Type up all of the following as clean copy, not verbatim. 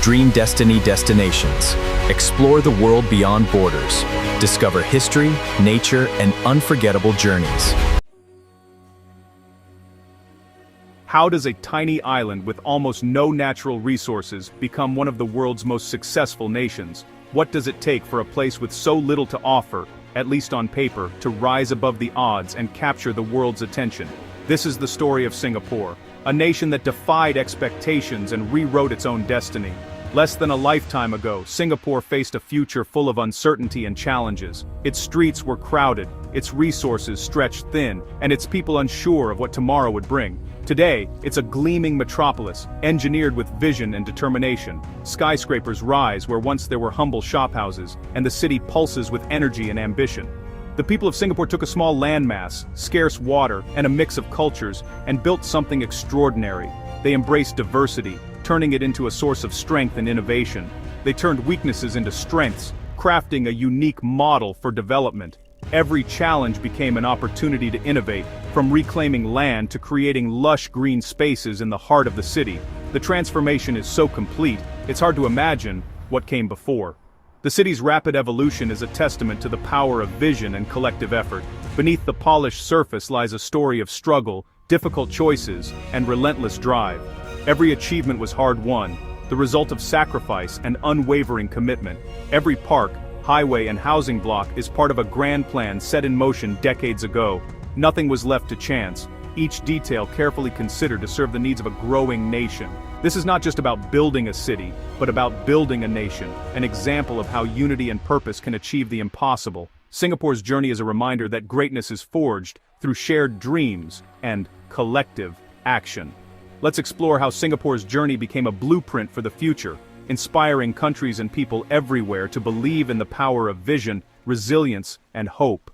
Dream Destiny Destinations. Explore the world beyond borders. Discover history, nature, and unforgettable journeys. How does a tiny island with almost no natural resources become one of the world's most successful nations? What does it take for a place with so little to offer, at least on paper, to rise above the odds and capture the world's attention? This is the story of Singapore, a nation that defied expectations and rewrote its own destiny. Less than a lifetime ago, Singapore faced a future full of uncertainty and challenges. Its streets were crowded, its resources stretched thin, and its people unsure of what tomorrow would bring. Today, it's a gleaming metropolis, engineered with vision and determination. Skyscrapers rise where once there were humble shophouses, and the city pulses with energy and ambition. The people of Singapore took a small landmass, scarce water, and a mix of cultures, and built something extraordinary. They embraced diversity, turning it into a source of strength and innovation. They turned weaknesses into strengths, crafting a unique model for development. Every challenge became an opportunity to innovate, from reclaiming land to creating lush green spaces in the heart of the city. The transformation is so complete, it's hard to imagine what came before. The city's rapid evolution is a testament to the power of vision and collective effort. Beneath the polished surface lies a story of struggle, difficult choices, and relentless drive. Every achievement was hard-won, the result of sacrifice and unwavering commitment. Every park, highway, and housing block is part of a grand plan set in motion decades ago. Nothing was left to chance, each detail carefully considered to serve the needs of a growing nation. This is not just about building a city, but about building a nation, an example of how unity and purpose can achieve the impossible. Singapore's journey is a reminder that greatness is forged through shared dreams and collective action. Let's explore how Singapore's journey became a blueprint for the future, inspiring countries and people everywhere to believe in the power of vision, resilience, and hope.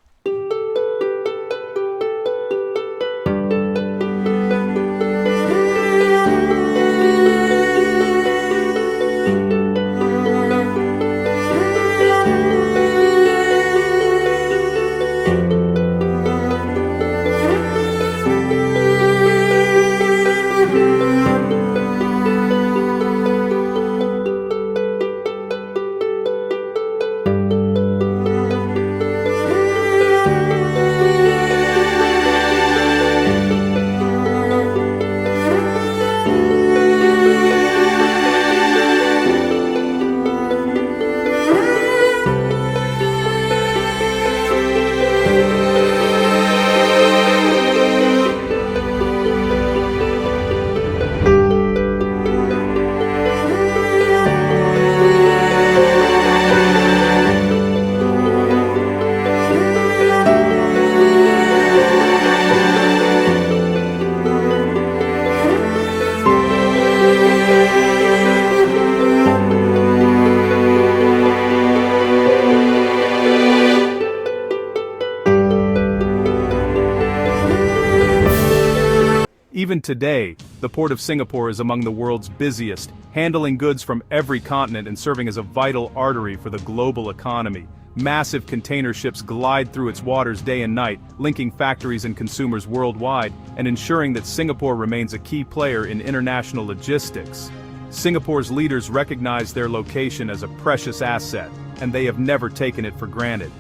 Even today, the Port of Singapore is among the world's busiest, handling goods from every continent and serving as a vital artery for the global economy. Massive container ships glide through its waters day and night, linking factories and consumers worldwide, and ensuring that Singapore remains a key player in international logistics. Singapore's leaders recognize their location as a precious asset, and they have never taken it for granted.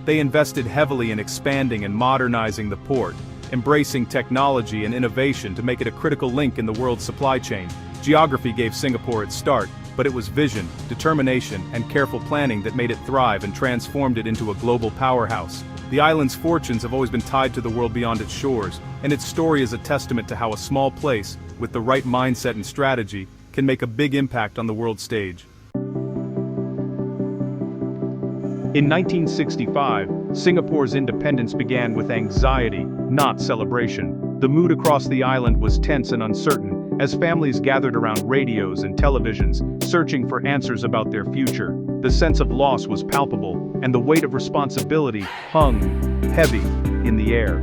They invested heavily in expanding and modernizing the port, embracing technology and innovation to make it a critical link in the world's supply chain. Geography gave Singapore its start, but it was vision, determination, and careful planning that made it thrive and transformed it into a global powerhouse. The island's fortunes have always been tied to the world beyond its shores, and its story is a testament to how a small place, with the right mindset and strategy, can make a big impact on the world stage. In 1965, Singapore's independence began with anxiety, not celebration. The mood across the island was tense and uncertain, as families gathered around radios and televisions, searching for answers about their future. The sense of loss was palpable, and the weight of responsibility hung heavy in the air.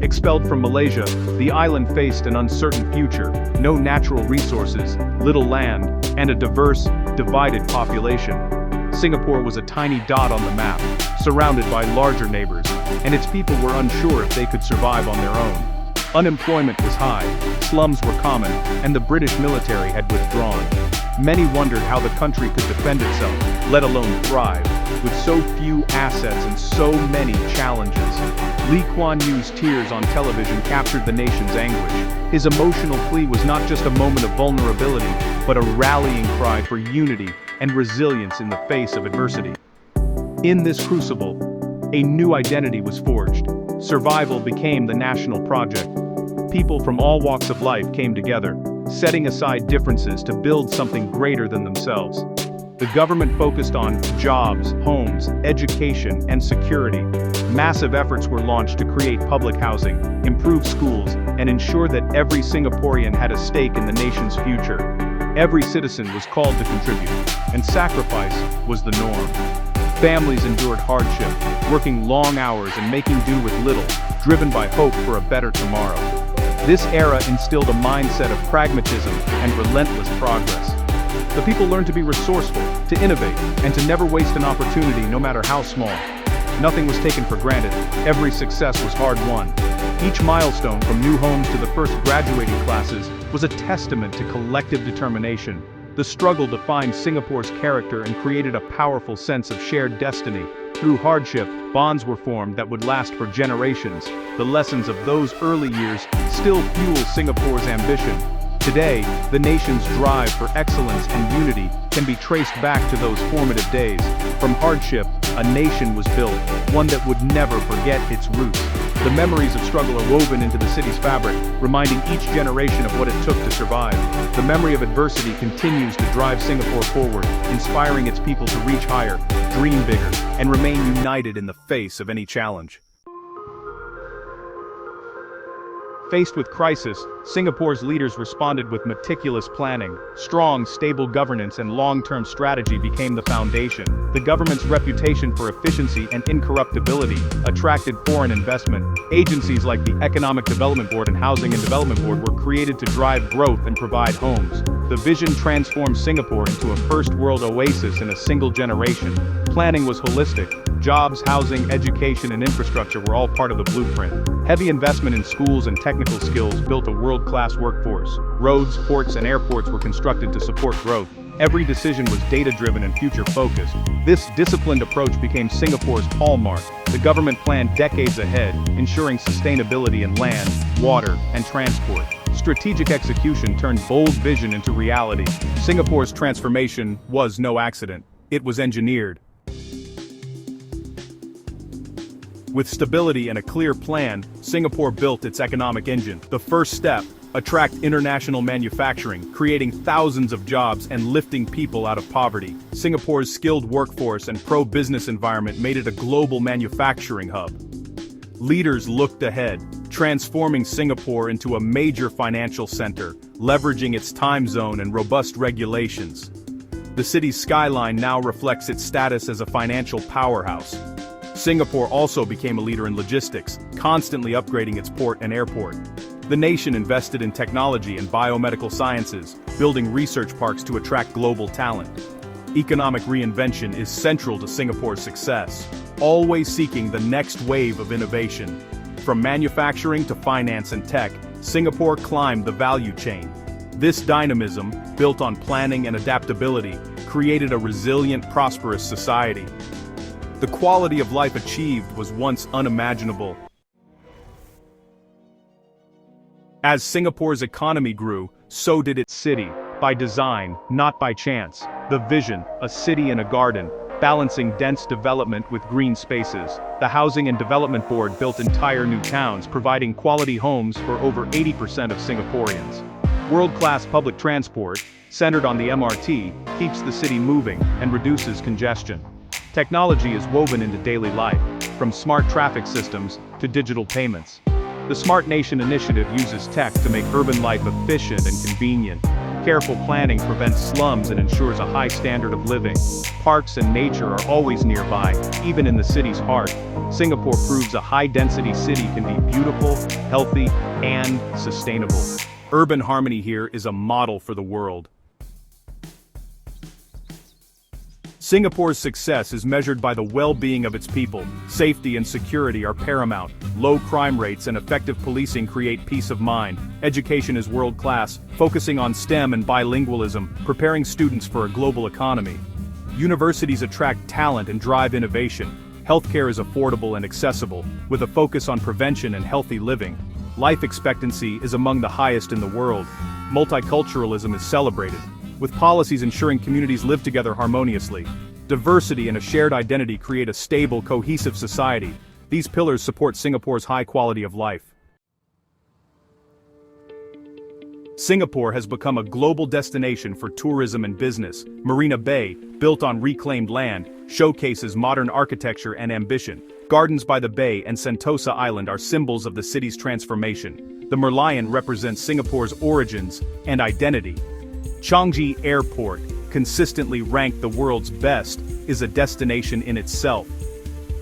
Expelled from Malaysia, the island faced an uncertain future: no natural resources, little land, and a diverse, divided population. Singapore was a tiny dot on the map, surrounded by larger neighbors, and its people were unsure if they could survive on their own. Unemployment was high, slums were common, and the British military had withdrawn. Many wondered how the country could defend itself, let alone thrive, with so few assets and so many challenges. Lee Kuan Yew's tears on television captured the nation's anguish. His emotional plea was not just a moment of vulnerability, but a rallying cry for unity and resilience in the face of adversity. In this crucible, a new identity was forged. Survival became the national project. People from all walks of life came together, setting aside differences to build something greater than themselves. The government focused on jobs, homes, education, and security. Massive efforts were launched to create public housing, improve schools, and ensure that every Singaporean had a stake in the nation's future. Every citizen was called to contribute, and sacrifice was the norm. Families endured hardship, working long hours and making do with little, driven by hope for a better tomorrow. This era instilled a mindset of pragmatism and relentless progress. The people learned to be resourceful, to innovate, and to never waste an opportunity no matter how small. Nothing was taken for granted, every success was hard-won. Each milestone, from new homes to the first graduating classes, was a testament to collective determination. The struggle defined Singapore's character and created a powerful sense of shared destiny. Through hardship, bonds were formed that would last for generations. The lessons of those early years still fuel Singapore's ambition. Today, the nation's drive for excellence and unity can be traced back to those formative days. From hardship, a nation was built, one that would never forget its roots. The memories of struggle are woven into the city's fabric, reminding each generation of what it took to survive. The memory of adversity continues to drive Singapore forward, inspiring its people to reach higher, dream bigger, and remain united in the face of any challenge. Faced with crisis, Singapore's leaders responded with meticulous planning. Strong, stable governance and long-term strategy became the foundation. The government's reputation for efficiency and incorruptibility attracted foreign investment. Agencies like the Economic Development Board and Housing and Development Board were created to drive growth and provide homes. The vision transformed Singapore into a first-world oasis in a single generation. Planning was holistic. Jobs, housing, education, and infrastructure were all part of the blueprint. Heavy investment in schools and technical skills built a world-class workforce. Roads, ports, and airports were constructed to support growth. Every decision was data-driven and future-focused. This disciplined approach became Singapore's hallmark. The government planned decades ahead, ensuring sustainability in land, water, and transport. Strategic execution turned bold vision into reality. Singapore's transformation was no accident. It was engineered. With stability and a clear plan, Singapore built its economic engine. The first step: attract international manufacturing, creating thousands of jobs and lifting people out of poverty. Singapore's skilled workforce and pro-business environment made it a global manufacturing hub. Leaders looked ahead, transforming Singapore into a major financial center, leveraging its time zone and robust regulations. The city's skyline now reflects its status as a financial powerhouse. Singapore also became a leader in logistics, constantly upgrading its port and airport. The nation invested in technology and biomedical sciences, building research parks to attract global talent. Economic reinvention is central to Singapore's success, always seeking the next wave of innovation. From manufacturing to finance and tech, Singapore climbed the value chain. This dynamism, built on planning and adaptability, created a resilient, prosperous society. The quality of life achieved was once unimaginable. As Singapore's economy grew, so did its city, by design, not by chance. The vision, a city in a garden, balancing dense development with green spaces. The Housing and Development Board built entire new towns, providing quality homes for over 80% of Singaporeans. World-class public transport, centered on the MRT, keeps the city moving and reduces congestion. Technology is woven into daily life, from smart traffic systems to digital payments. The Smart Nation initiative uses tech to make urban life efficient and convenient. Careful planning prevents slums and ensures a high standard of living. Parks and nature are always nearby, even in the city's heart. Singapore proves a high-density city can be beautiful, healthy, and sustainable. Urban harmony here is a model for the world. Singapore's success is measured by the well-being of its people. Safety and security are paramount. Low crime rates and effective policing create peace of mind. Education is world-class, focusing on STEM and bilingualism, preparing students for a global economy. Universities attract talent and drive innovation. Healthcare is affordable and accessible, with a focus on prevention and healthy living. Life expectancy is among the highest in the world. Multiculturalism is celebrated, with policies ensuring communities live together harmoniously. Diversity and a shared identity create a stable, cohesive society. These pillars support Singapore's high quality of life. Singapore has become a global destination for tourism and business. Marina Bay, built on reclaimed land, showcases modern architecture and ambition. Gardens by the Bay and Sentosa Island are symbols of the city's transformation. The Merlion represents Singapore's origins and identity. Changi Airport, consistently ranked the world's best, is a destination in itself.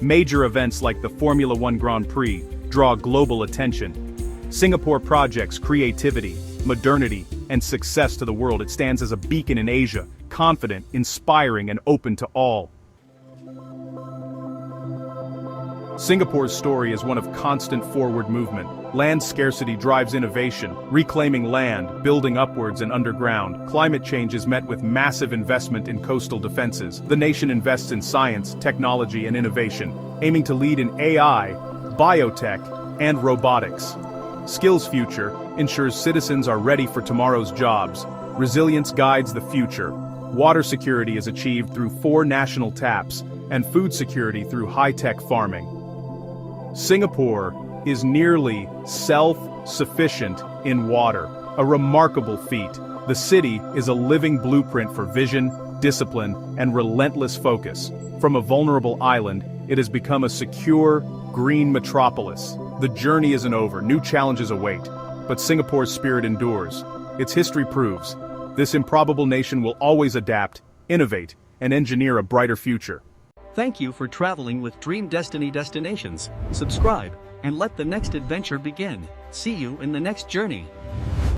Major events like the Formula One Grand Prix draw global attention. Singapore projects creativity, modernity, and success to the world. It stands as a beacon in Asia, confident, inspiring, and open to all. Singapore's story is one of constant forward movement. Land scarcity drives innovation, reclaiming land, building upwards and underground. Climate change is met with massive investment in coastal defenses. The nation invests in science, technology, and innovation, aiming to lead in AI, biotech, and robotics. Skills Future ensures citizens are ready for tomorrow's jobs. Resilience guides the future. Water security is achieved through 4 national taps, and food security through high-tech farming. Singapore is nearly self-sufficient in water, a remarkable feat. The city is a living blueprint for vision, discipline, and relentless focus. From a vulnerable island, it has become a secure, green metropolis. The journey isn't over, new challenges await, but Singapore's spirit endures. Its history proves this improbable nation will always adapt, innovate, and engineer a brighter future. Thank you for traveling with Dream Destiny Destinations. Subscribe and let the next adventure begin. See you in the next journey.